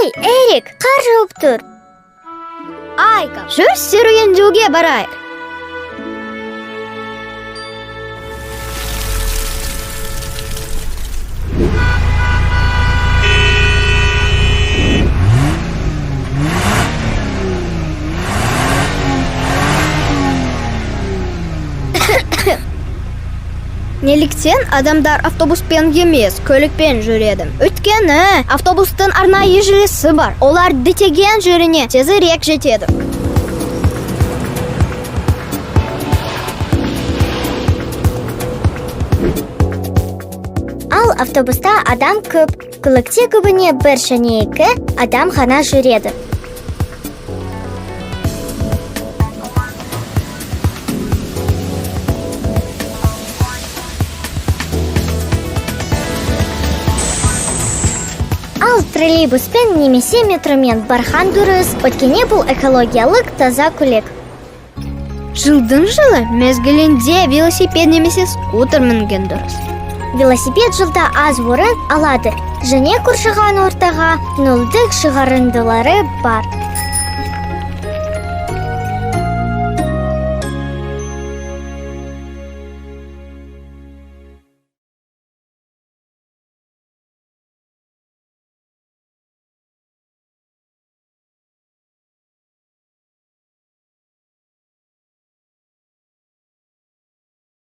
Эй, Эрик, қар жауып тұр. Айка, жүр серуендеуге барайық. Неліктен адамдар автобуспен емес, көлікпен жүреді? Өйткені автобустың арнайы желісі бар. Олар діттеген жеріне тезірек жетеді. Ал автобуста адам көп. Көлікте көбіне бір және екі адам ғана жүреді. Ал троллейбуспен немесе метромен барған дұрыс. Өткене бұл экологиялық таза көлік. Жылдың жылы мезгілінде велосипед немесе скутер мінген дұрыс. Велосипед жылда аз орын алады және қоршаған ортаға нөлдік шығарындылары бар.